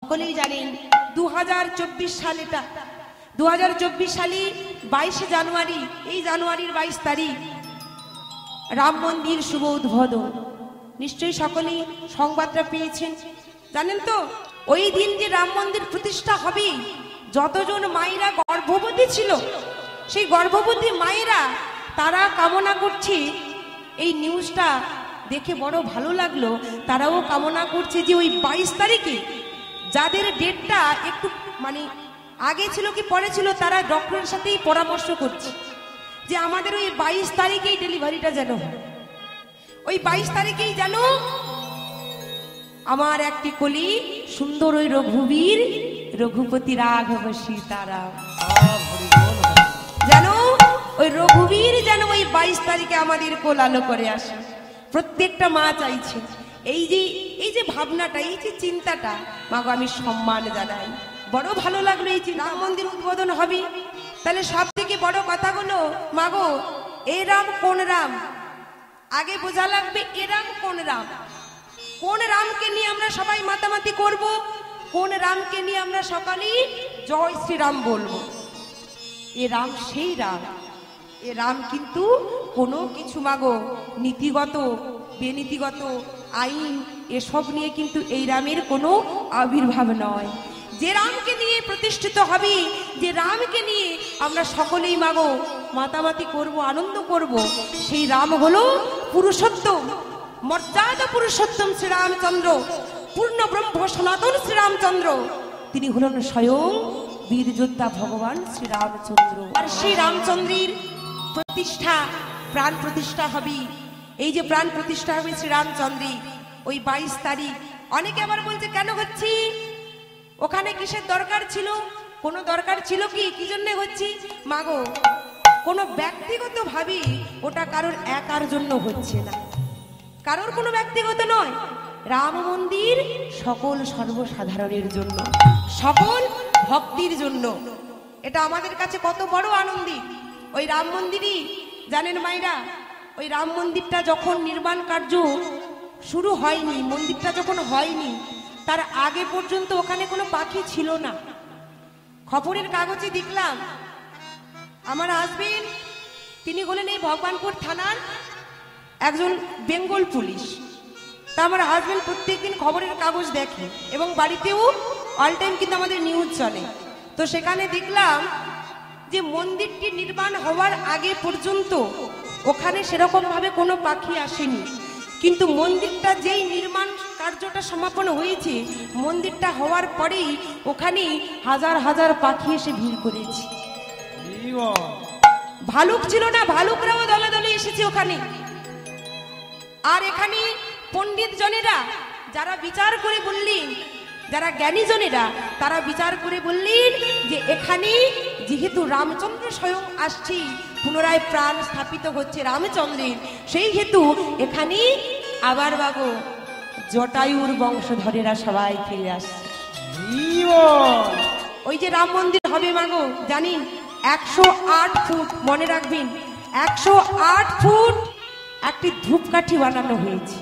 সকলেই জানেন 2024 সাল, এটা 2024 সালে 22 জানুয়ারি, এই জানুয়ারির 22 তারিখ রাম মন্দির শুভ উদ্বোধন। নিশ্চয়ই সকলেই সংবাদটা পেয়েছেন। জানেন তো ওই দিন যে রাম মন্দির প্রতিষ্ঠা হবে, যতজন মায়েরা গর্ভবতী ছিল সেই গর্ভবতী মায়েরা তারা কামনা করছে, এই নিউজটা দেখে বড় ভালো লাগলো, তারাও কামনা করছে যে ওই 22 তারিখে যাদের ডেটটা একটু মানে আগে ছিল কি পরে ছিল, তারা ডক্টরের সাথেই পরামর্শ করছে যে আমাদের ওই 22 তারিখেই ডেলিভারিটা যেন হয়, ওই 22 তারিখেই যেন আমার একটি কলি সুন্দর ওই রঘুবীর রঘুপতি রাঘব সীতারাম যেন ওই রঘুবীর যেন ওই 22 তারিখে আমাদের কোলালো করে আসে। প্রত্যেকটা মা চাইছে এই যে ভাবনাটা, এই যে চিন্তাটা, মাগো আমি সম্মান জানাই। বড় ভালো লাগলো এই যে রাম মন্দির উদ্বোধন হবে। তাহলে সব থেকে বড় কথাগুলো মাগো, এ রাম কোন রাম, আগে বোঝা লাগবে এ রাম কোন রাম। কোন রামকে নিয়ে আমরা সবাই মাতামাতি করব, কোন রামকে নিয়ে আমরা সকালেই জয় শ্রীরাম বলবো। এ রাম সেই রাম, এ রাম কিন্তু কোনো কিছু মাগো নীতিগত বেনীতিগত আইন এসব নিয়ে কিন্তু এই রামের কোনো আবির্ভাব নয়। যে রামকে নিয়ে প্রতিষ্ঠিত হবে, যে রামকে নিয়ে আমরা সকলেই মাগো মাতামাতি করব, আনন্দ করব, সেই রাম হলো পুরুষোত্তম, মর্যাদা পুরুষোত্তম শ্রীরামচন্দ্র, পূর্ণ ব্রহ্ম সনাতন শ্রীরামচন্দ্র। তিনি হলেন স্বয়ং বীর যোদ্ধা ভগবান শ্রীরামচন্দ্র। আর সেই রামচন্দ্রের প্রতিষ্ঠা, প্রাণ প্রতিষ্ঠা হবে। এই যে প্রাণ প্রতিষ্ঠা হবে শ্রীরামচন্দ্রের ওই 22 তারিখ। অনেকে আবার বলছে কেন হচ্ছে, ওখানে কিসের দরকার ছিল? কোনো দরকার ছিল কি? কি জন্য হচ্ছে মাগো? কোনো ব্যক্তিগত ভাবে ওটা কারোর একার জন্য হচ্ছে না, কারোর কোনো ব্যক্তিগত নয়। রাম মন্দির সকল সর্বসাধারণের জন্য, সকল ভক্তির জন্য। এটা আমাদের কাছে কত বড় আনন্দিত। ওই রাম মন্দিরই জানেন মাইরা, ওই রাম মন্দিরটা যখন নির্মাণ কার্য শুরু হয়নি, মন্দিরটা যখন হয়নি, তার আগে পর্যন্ত ওখানে কোনো পাখি ছিল না। খবরের কাগজে দেখলাম আমার হাজবেন্ড, তিনি হলেন এই ভগবানপুর থানার একজন বেঙ্গল পুলিশ। তা আমার হাজবেন্ড প্রত্যেকদিন খবরের কাগজ দেখে এবং বাড়িতেও অল টাইম কিন্তু আমাদের নিউজ চলে। তো সেখানে দেখলাম যে মন্দিরটি নির্মাণ হওয়ার আগে পর্যন্ত ওখানে সেরকম ভাবে কোনো পাখি আসেনি, কিন্তু মন্দিরটা যেই নির্মাণ কার্যটা সমাপন হয়েছে, মন্দিরটা হওয়ার পরেই ওখানে হাজার হাজার পাখি এসে ভিড় করেছে। ভালুক ছিল না, ভালুকরাও দলে দলে এসেছে ওখানে। আর এখানে পণ্ডিত জনেরা যারা বিচার করে বললেন, যারা জ্ঞানী জনেরা তারা বিচার করে বললেন যে এখানে যেহেতু রামচন্দ্র স্বয়ং আসছে, পুনরায় প্রাণ স্থাপিত হচ্ছে রামচন্দ্রের, সেই হেতু এখানে আবার বাবু জটায়ুর বংশধরেরা সবাই ফিরে আসছে। ওই যে রাম মন্দির হবে মাগো, জানেন 108 ফুট, মনে রাখবেন 108 ফুট একটি ধূপকাঠি বানানো হয়েছে।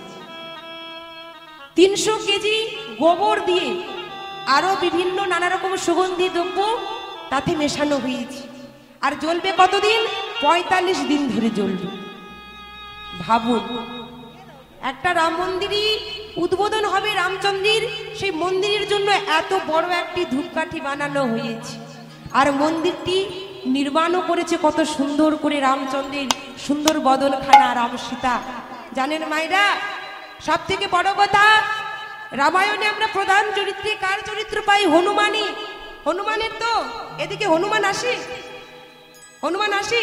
300 কেজি গোবর দিয়ে আরো বিভিন্ন নানা রকম সুগন্ধি দ্রব্য তাতে মেশানো হয়েছে। আর জ্বলবে কতদিন? 45 দিন ধরে জ্বলবে। ভাবুন, একটা রাম মন্দিরই উদ্বোধন হবে রামচন্দ্রের, সেই মন্দিরের জন্য এত বড় একটি ধূপকাঠি বানানো হয়েছে। আর মন্দিরটি নির্মাণও করেছে কত সুন্দর করে রামচন্দ্রের সুন্দর বদনখানা রাম সীতা। জানেন মায়েরা, সব থেকে বড় কথা, রামায়ণে আমরা প্রধান চরিত্রে কার চরিত্র পাই? হনুমানই। হনুমানের তো এদিকে হনুমান আসে, হনুমান আসে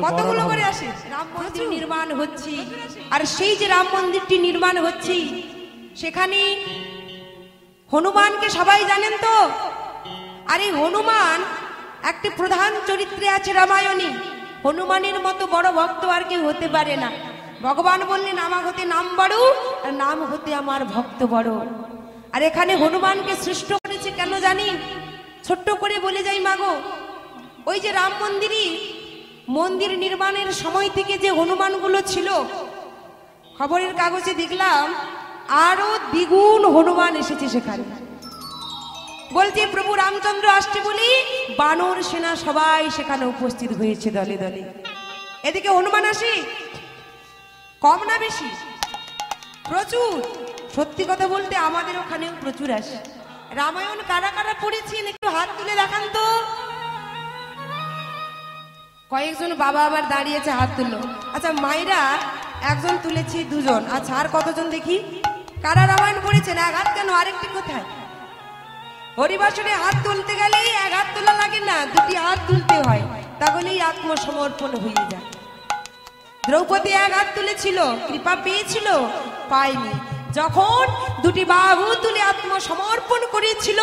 কতগুলো করে আসে। রাম মন্দির নির্মাণ হচ্ছে, আর সেই যে রাম মন্দিরটি নির্মাণ হচ্ছে সেখানে হনুমানকে সবাই জানেন তো। আর এই হনুমান একটি প্রধান চরিত্রে আছে রামায়ণে। হনুমানের মতো বড় ভক্ত আর কেউ হতে পারে না। ভগবান বললেন আমার হতে নাম বড়, আর নাম হতে আমার ভক্ত বড়। আর এখানে হনুমানকে সৃষ্ট করেছে কেন জানি? ছোট্ট করে বলে যাই মাগো, ওই যে রাম মন্দির নির্মাণের সময় থেকে যে হনুমানগুলো ছিল, খবরের কাগজে দেখলাম আরো দ্বিগুণ হনুমান এসেছে সেখানে। বলছে প্রভু রামচন্দ্র আসছে বলি বানর সেনা সবাই সেখানে উপস্থিত হয়েছে দলে দলে। এদিকে হনুমান আসে, কম না বেশি? প্রচুর। সত্যি কথা বলতে আমাদের ওখানেও প্রচুর আসে। রামায়ণ কারা কারা পড়েছেন একটু হাত তুলে দেখান তো। কয়েকজন বাবা আবার দাঁড়িয়েছে, হাত তুললো। আচ্ছা মায়েরা একজন তুলেছি, দুজন। আচ্ছা আর কতজন দেখি কারা রামায়ণ পড়েছেন? এক হাত কেন, আরেকটি কোথায়? হরিবাসরে হাত তুলতে গেলেই এক হাত তোলা লাগে না, দুটি হাত তুলতে হয়, তাহলেই আত্মসমর্পণ হয়ে যায়। দ্রৌপদী এক হাত তুলেছিল, কৃপা পেয়েছিল? পায়নি। যখন দুটি বাহু তুলে আত্মসমর্পণ করেছিল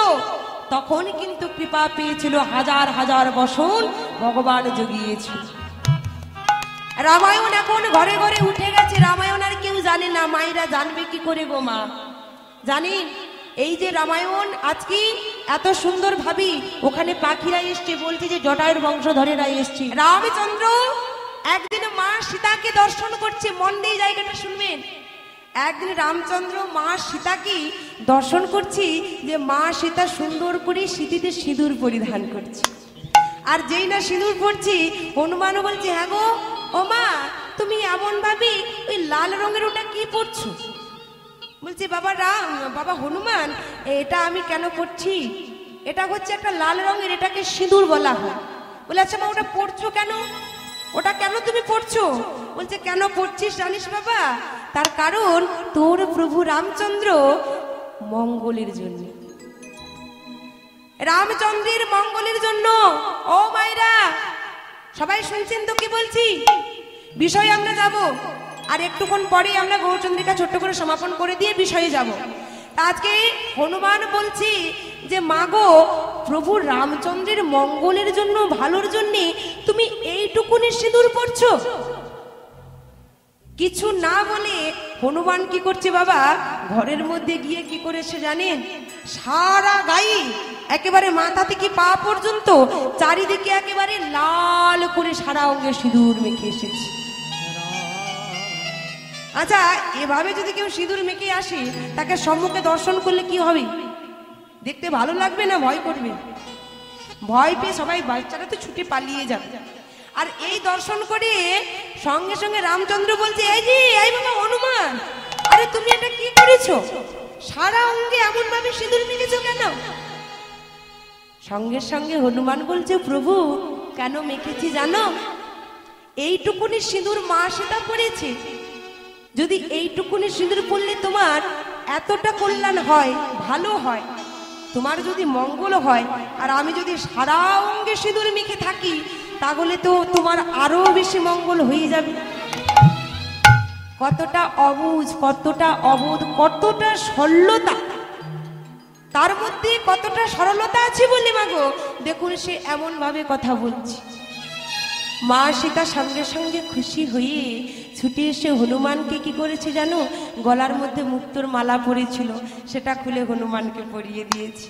তখন কিন্তু কৃপা পেয়েছিল, হাজার হাজার বছর ভগবান জগিয়েছিল। রামায়ণ এখন ঘরে ঘরে উঠে গেছে, রামায়ণ আর কেউ জানে না। মায়েরা জানবে কি করে গো মা? জানেন এই যে রামায়ণ আজকে এত সুন্দর ভাবি, ওখানে পাখিরা এসছে, বলছে যে জটায়ুর বংশধরেরা এসছে। রামচন্দ্র একদিন মা সীতাকে দর্শন করছে, মন দিয়ে জায়গাটা শুনবেন। একদিন রামচন্দ্র মা সীতাকে দর্শন করছি, যে মা সীতা সুন্দর করে সিঁথিতে সিঁদুর পরিধান করছে। আর যেই না সিঁদুর পরছি, হনুমানও বলছে হ্যাঁ গো ও মা, তুমি এমন ভাবে ওই লাল রঙের ওটা কি পরছো? বলছে বাবা রাম, বাবা হনুমান, এটা আমি কেন পরছি? এটা হচ্ছে একটা লাল রঙের, এটাকে সিঁদুর বলা হয়। বলে আচ্ছা মা ওটা পরছো কেন? ওটা কেন তুমি পড়ছো? বলছে কেন পড়ছিস জানিস বাবা? তার কারণ তোর প্রভু রামচন্দ্র মঙ্গলের জন্য, রামচন্দ্রের মঙ্গলের জন্য। ও মায়েরা সবাই শুনছেন তো কি বলছি? বিষয়ে আমরা যাব, আর একটুক্ষণ পরে আমরা গৌরচন্দ্রিকা ছোট্ট করে সমাপন করে দিয়ে বিষয়ে যাব। আজকে হনুমান বলছি যে মাগো, প্রভু রামচন্দ্রের মঙ্গলের জন্য, ভালোর জন্য তুমি এইটুকুনি সিঁদুর পরছো। কিছু না বলে হনুমান কি করছে বাবা, ঘরের মধ্যে গিয়ে কি করেছে জানেন? সারা গায়ে একেবারে মাথা থেকে পা পর্যন্ত চারিদিকে একেবারে লাল করে সারা অঙ্গে সিঁদুর মেখে এসেছে। আচ্ছা এভাবে যদি কেউ সিঁদুর মেখে আসে, তাকে সম্মুখে দর্শন করলে কি হবে? দেখতে ভালো লাগবে না ভয় করবে? ভয় পেয়ে সবাই, বাচ্চারা তো ছুটে পালিয়ে যাবে। আর এই দর্শন করে সঙ্গে সঙ্গে রামচন্দ্র বলছে এই যে এই বাবা হনুমান, আরে তুমি এটা কি করেছো? সারা অঙ্গে এমন ভাবে সিঁদুর মেখেছো কেন? সঙ্গে সঙ্গে হনুমান বলছে প্রভু কেন মেখেছি জানো? এইটুকুনি সিঁদুর মা সীতা পড়েছে, যদি এইটুকুনি সিঁদুর পড়লে তোমার এতটা কল্যাণ হয়, ভালো হয়, তোমার যদি মঙ্গল হয়, আর আমি যদি সারা অঙ্গে সিঁদুর মেখে থাকি, তাহলে তো তোমার আরো বেশি মঙ্গল হয়ে যাবে। কতটা অবুঝ, কতটা অবোধ, কতটা সরলতা, তার মধ্যে কতটা সরলতা আছে বলে মাগো দেখুন সে এমন ভাবে কথা বলছে। মা সীতা সঙ্গে সঙ্গে খুশি হয়ে ছুটে এসে হনুমানকে কি করেছে জানো? গলার মধ্যে মুক্তোর মালা পরেছিল, সেটা খুলে হনুমানকে পরিয়ে দিয়েছে।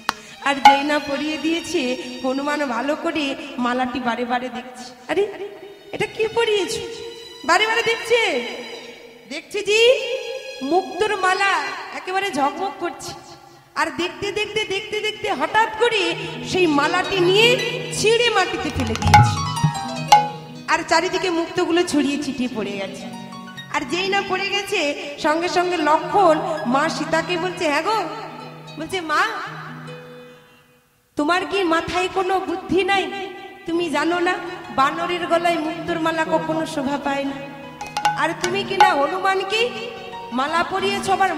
আর যেই না পরিয়ে দিয়েছে, হনুমান ভালো করে মালাটি বারে বারে দেখছে। আরে এটা কি পরিয়েছ? বারে বারে দেখছে, দেখছে জি মুক্তোর মালা একেবারে ঝকমক করছে। আর দেখতে দেখতে দেখতে দেখতে হঠাৎ করে সেই মালাটি নিয়ে ছিঁড়ে মাটিতে ফেলে দিয়েছে। আর চারিদিকে মুক্তগুলো ছড়িয়ে ছিটিয়ে পড়ে গেছে। আর যেই না পড়ে গেছে, সঙ্গে সঙ্গে লক্ষণ মা সীতাকে বলছে হ্যাঁ গো, বলছে মা তোমার কি মাথায় কোনো বুদ্ধি নাই? তুমি জানো না বানরের গলায় মুক্তোর মালা কখনো শোভা পায় না? আর তুমি কিনা হনুমানকে মালা পরিয়েছ, আবার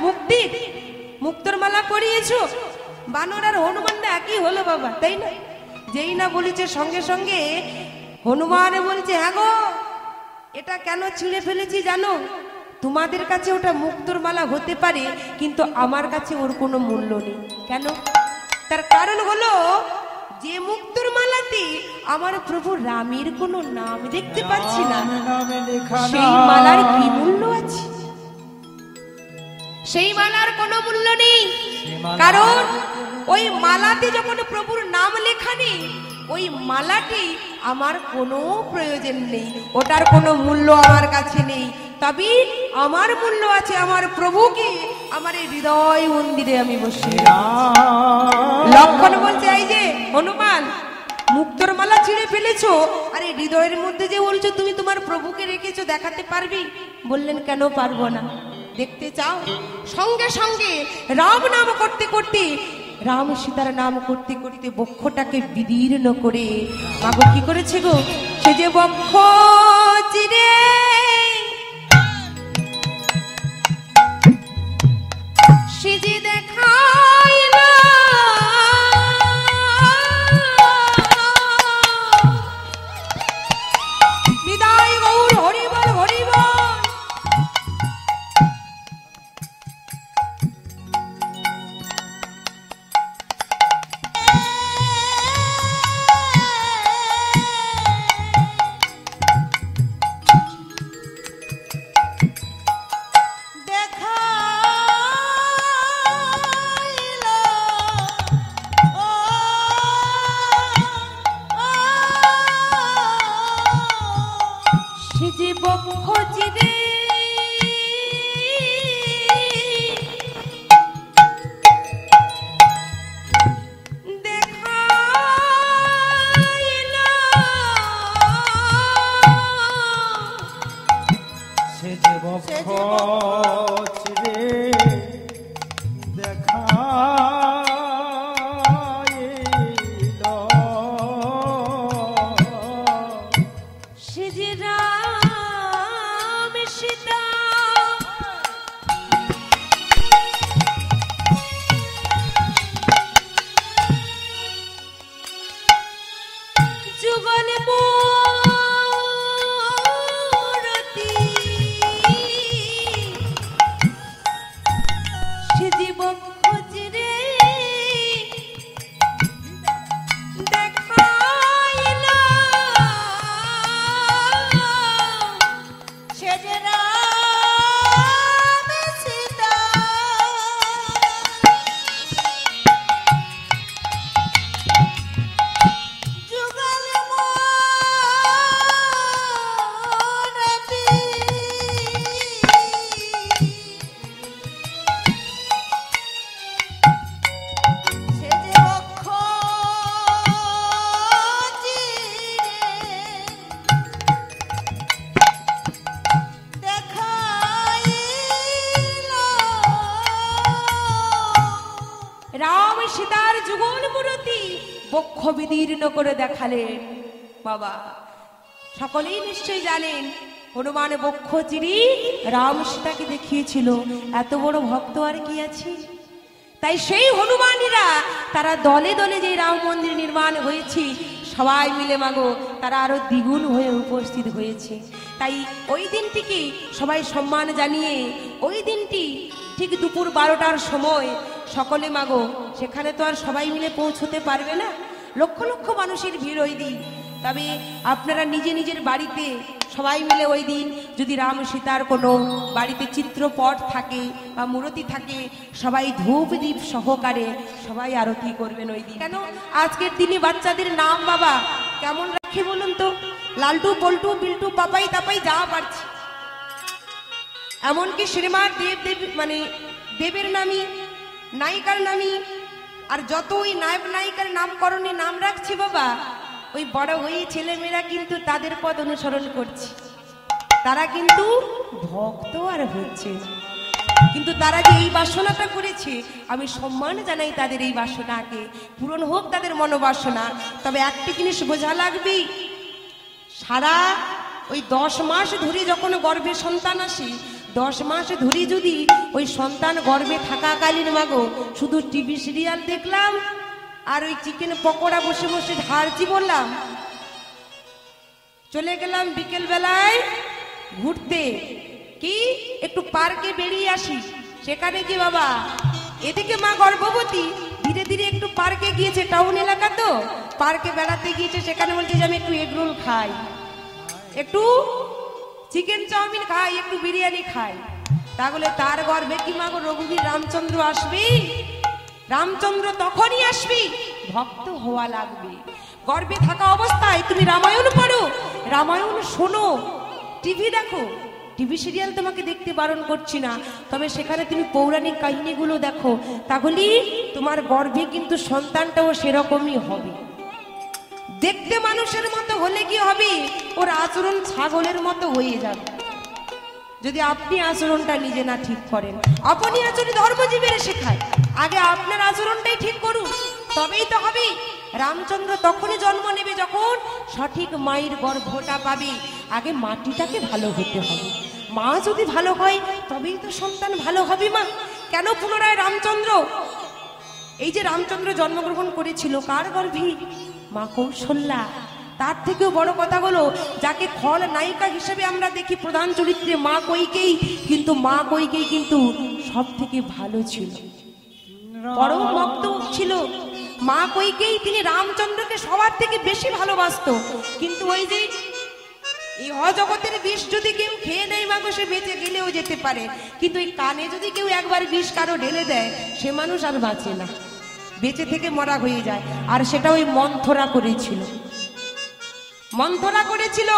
মুক্তোর মালা পরিয়েছো। বানর আর হনুমান না একই হলো বাবা, তাই না? যেই না বলেছে সঙ্গে সঙ্গে হনুমান বলছে হ্যাঁ গো, এটা কেন ছিঁড়ে ফেলেছি জানো? তোমাদের কাছে ওটা মুক্তোর মালা হতে পারে, কিন্তু আমার কাছে ওর কোনো মূল্য নেই। কেন? তার কারণ হলো যে মুক্তোর মালাতে আমার প্রভু রামের কোনো নাম দেখতে পাচ্ছি না, সেই মালার কি মূল্য আছে? সেই মালার কোনো মূল্য নেই। কারণ ওই মালাতে যখন প্রভুর নাম লেখা নেই, ওই মালাটি আমার কোনো প্রয়োজন নেই, ওটার কোনো মূল্য আমার কাছে নেই। তবে আমার মূল্য আছে আমার প্রভুকে আমার এই হৃদয় মন্দিরে আমি বসে। লক্ষণ বলছে, এই যে হনুমান, মুক্তোর মালা ছিঁড়ে ফেলেছো, আর এই হৃদয়ের মধ্যে যে বলছো তুমি তোমার প্রভুকে রেখেছো, দেখাতে পারবি? বললেন, কেন পারবো না, দেখতে চাও? সঙ্গে সঙ্গে রাম নাম করতে করতে, রাম সীতার নাম করতে করতে বক্ষটাকে বিদীর্ণ করে মাগো কি করেছে গো, সে যে বক্ষ চিরে সে যে দেখাইল বিদায় গৌর হরিবল হরিবল। বক্ষ বিদীর্ণ করে দেখালেন। বাবা সকলেই নিশ্চয়ই জানেন হনুমান বক্ষ চিরি রাম সীতাকে দেখিয়েছিল, এত বড় ভক্ত আর কি আছে? তাই সেই হনুমানেরা তারা দলে দলে যে রাম মন্দির নির্মাণ হয়েছে, সবাই মিলে মাগো তারা আরো দ্বিগুণ হয়ে উপস্থিত হয়েছে। তাই ওই দিনটিকে সবাই সম্মান জানিয়ে ওই দিনটি ঠিক দুপুর 12টার সময় সকলে মাগো, সেখানে তো আর সবাই মিলে পৌঁছতে পারবে না, লক্ষ লক্ষ মানুষের ভিড় ওই দিন। তবে আপনারা নিজে নিজের বাড়িতে সবাই মিলে ওই দিন যদি রাম সীতার কোনো বাড়িতে চিত্রপট থাকে বা মূর্তি থাকে, সবাই ধূপ দীপ সহকারে সবাই আরতি করবেন ওই দিন। কেন আজকের দিনে বাচ্চাদের নাম বাবা কেমন রাখে বলুন তো? লালটু পল্টু বিল্টু পাপাই তাপাই যা পারছে, এমনকি সিনেমার দেব দেব মানে দেবের নামই, নায়িকার নামই, আর যত ওই নায়ক নায়িকার নামকরণে নাম রাখছে বাবা, ওই বড় ওই ছেলেমেয়েরা কিন্তু তাদের পথ অনুসরণ করছে, তারা কিন্তু ভক্ত আর হচ্ছে। কিন্তু তারা যে এই বাসনাটা করেছে, আমি সম্মান জানাই তাদের এই বাসনাকে, পূরণ হোক তাদের মনোবাসনা। তবে একটি জিনিস বোঝা লাগবে, সারা ওই 10 মাস ধরে যখন গর্ভে সন্তান আসে, 10 মাস ধরে যদি ওই সন্তান গর্ভে থাকাকালীন মাগো শুধু টিভি সিরিয়াল দেখলাম আর ওই চিকেন পকোড়া বসে বসে ঢালছি বললাম, চলে গেলাম বিকেল বেলায় ঘুরতে, কি একটু পার্কে বেরিয়ে আসি, সেখানে কি বাবা এদিকে মা গর্ভবতী ধীরে ধীরে একটু পার্কে গিয়েছে, টাউন এলাকা তো পার্কে বেড়াতে গিয়েছে, সেখানে বলছে যে আমি একটু এগ রোল খাই, একটু চিকেন চাউমিন খাই, একটু বিরিয়ানি খাই, তাহলে তার গর্ভে কি মাগো রঘুবীর রামচন্দ্র আসবি? রামচন্দ্র তখনই আসবি ভক্ত হওয়া লাগবে। গর্ভে থাকা অবস্থায় তুমি রামায়ণ পড়ো, রামায়ণ শোনো, টিভি দেখো, টিভি সিরিয়াল তোমাকে দেখতে বারণ করছি না, তবে সেখানে তুমি পৌরাণিক কাহিনীগুলো দেখো, তাহলে তোমার গর্ভে কিন্তু সন্তানটাও সেরকমই হবে। দেখতে মানুষের মতো হলে কি হবে, ওর আচরণ ছাগলের মতো হয়ে যাবে। যদি আপনি আচরণটা নিজে না ঠিক করেন, আপনি আচরণ ধর্মজীবীরা শেখায়, আগে আপনার আচরণটাই ঠিক করুন, তবেই তো হবে। রামচন্দ্র তখনই জন্ম নেবে যখন সঠিক মায়ের গর্ভটা পাবে। আগে মাটিটাকে ভালো হতে হবে, মা যদি ভালো হয় তবেই তো সন্তান ভালো হবে। মা কেন পুনরায় রামচন্দ্র, এই যে রামচন্দ্র জন্মগ্রহণ করেছিল কার গর্ভে? মা কৌশল্যা। তার থেকেও বড় কথা হলো, যাকে খল নায়িকা হিসেবে আমরা দেখি প্রধান চরিত্রে, মা কইকেয়ী, কিন্তু মা কইকেয়ী কিন্তু সব থেকে ভালো ছিল, পরম ভক্ত ছিল। মা কইকেয়ী তিনি রামচন্দ্রকে সবার থেকে বেশি ভালোবাসতো। কিন্তু ওই যে এই অজগতের বিষ যদি কেউ খেয়ে নেয় মাগো, সে বেঁচে গেলেও যেতে পারে, কিন্তু এই কানে যদি কেউ একবার বিষ কারো ঢেলে দেয়, সে মানুষ আর বাঁচে না, বেঁচে থেকে মরা হয়ে যায়। আর সেটা ওই মন্থরা করেছিল, মন্থরা করেছিল।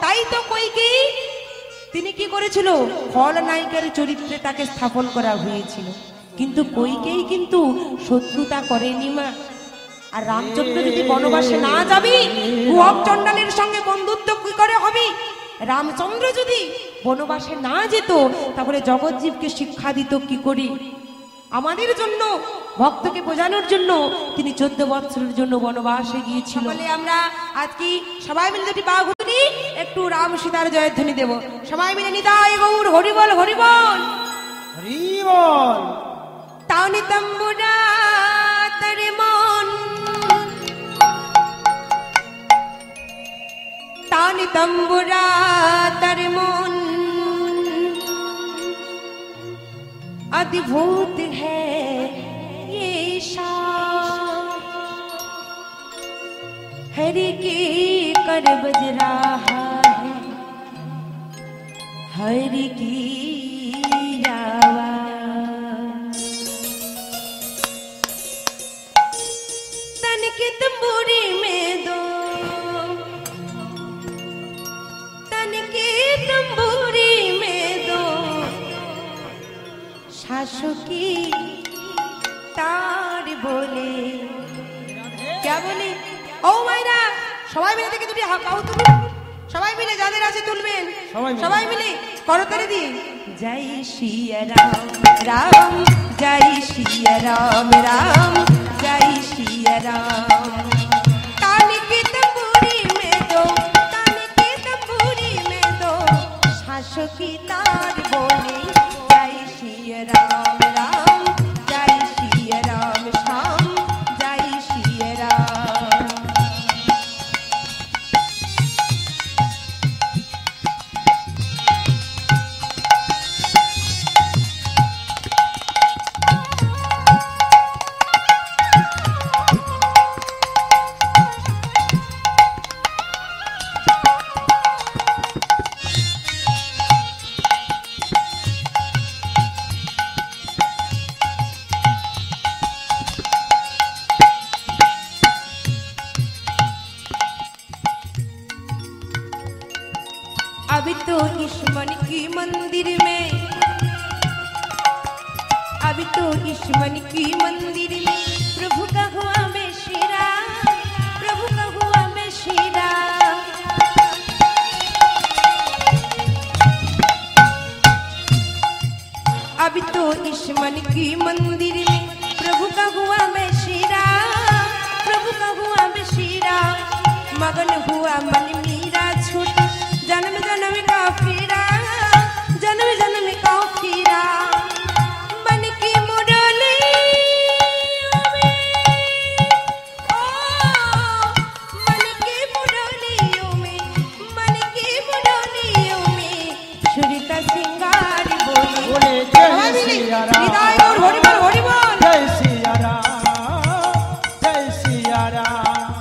তাই তো কইকেয়ী তিনি কি করেছিল, খলনায়িকার চরিত্রে তাকে স্থাপন করা হয়েছিল। কিন্তু কইকেয়ী কিন্তু শত্রুতা করেনি মা। আর রামচন্দ্র যদি বনবাসে না যাবি, কুহক চণ্ডালের সঙ্গে বন্ধুত্ব কি করে হবে? রামচন্দ্র যদি বনবাসে না যেত, তাহলে জগৎজীবকে শিক্ষা দিত কি করে? আমাদের জন্য, ভক্তকে বোঝানোর জন্য তিনি 14 বছরের জন্য বনবাসে গিয়েছিল। বলে আমরা আজকে সবাই মিলে দুটি পা ঘুরি, একটু রাম সীতার জয়ধ্বনি দেব। সবাই মিলে নিতাই গৌর হরিবল হরিবল হরিবল। তাওনি তম্বুরা তারে মন, তাওনি তম্বুরা তারে মন, अद्भुत है ये शाम, हरि की कर बज रहा है, हरि की आवाज। तन की तंबूरी में दो, तन की तंबूरी में दो, শাশুকি তার বলে। क्या बोले? ও মাইরা সবাই মিলে দেখে দুটি হাঁকাও তুলুন, সবাই মিলে যাদের আছে তুলবেন, সবাই মিলে করতালি দিয়ে জয় শ্রী রাম রাম, জয় শ্রী রাম রাম, জয় শ্রী রাম। ताने की तंबूरी में दो, ताने की तंबूरी में दो, শাশুকি তার বলে। राम राम जय श्री राम श्याम, जय श्री राम। अभी तो इस मन की मंदिर में, अभी तो इस मन की मंदिर में प्रभु का हुआ बेशिरा, प्रभु का हुआ बेशिरा। अभी तो इस मन की मंदिर में प्रभु का हुआ बेशिरा, प्रभु का हुआ बेशिरा। मगन हुआ मन मीरा छूट जन्म जन्म का फिरा, जन्म जन्म का फिरा। मन की मुरली में, ओ मन की मुरलियों में, मन की मुरलियों में सुरता सिंगार बोले जय सिया राम, निताई गौर हरिबोल हरिबोल, जय सिया राम, जय सिया राम।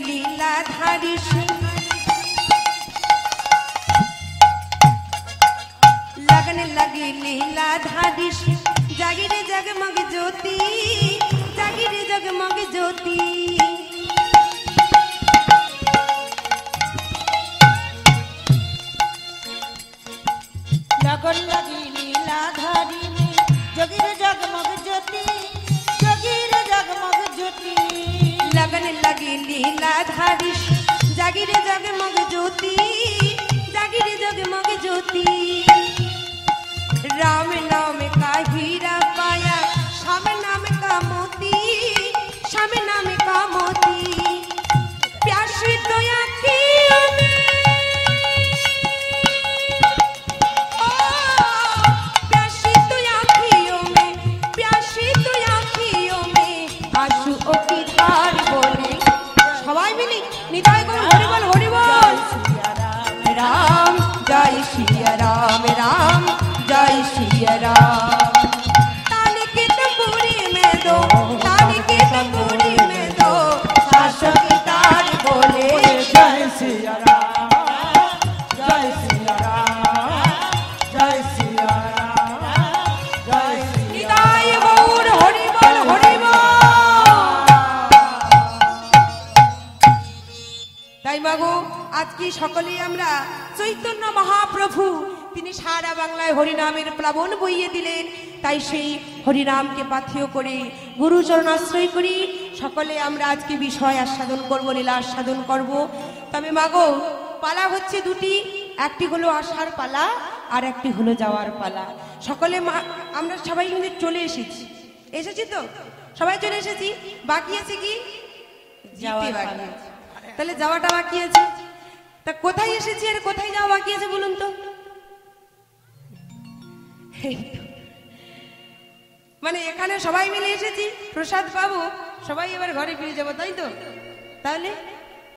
লীলাধারী সে लगने लगी लीलाधारी से जागी रे जगमग ज्योति जागी रे जगमग ज्योति लगन लगी लीलाधारी में जगी रे जगमग ज्योति जगी रे जगमग ज्योति लगने लगी लीलाधारी से जागी रे जगमग ज्योति जागी रे जगमग ज्योति राम नाम का हीरा पाया श्याम नाम का मोती श्याम नाम का मोती प्यासी तो आँखियों में ओ प्यासी तो आँखियों में प्यासी तो आँखियों में आंसू की धार बोले सबाई मिली निताय को हरि बोल राम जय सिया राम राम जय सिया राम ताली की तंबूरी में दो ताली की तंबूरी में दो शासक की तार बोले जय सिया राम जय सिया राम जय सिया राम जय निताय गौर हरि बोल তাই মাগো আজকে সকলেই আমরা চৈতন্য মহাপ্রভু তিনি সারা বাংলায় হরিনামের প্লাবন বইয়ে দিলেন তাই সেই হরিনামকে পাথেয় করে গুরুচরণ আশ্রয় করি সকলে আমরা আজকে বিষয় আস্বাদন করব লীলা আস্বাদন করব তবে মাগো পালা হচ্ছে দুটি একটি হলো আসার পালা আর একটি হলো যাওয়ার পালা সকলে আমরা সবাই কিন্তু চলে এসেছি তো সবাই চলে এসেছি বাকি আছে কি যেতে বাকি আছে তাহলে যাওয়াটা বাকি আছে তা কোথায় এসেছি আর কোথায় যাওয়া বাকি আছে বলুন তো মানে এখানে সবাই মিলে এসেছি প্রসাদ পাবো সবাই এবার ঘরে ফিরে যাবো তাই তো তাহলে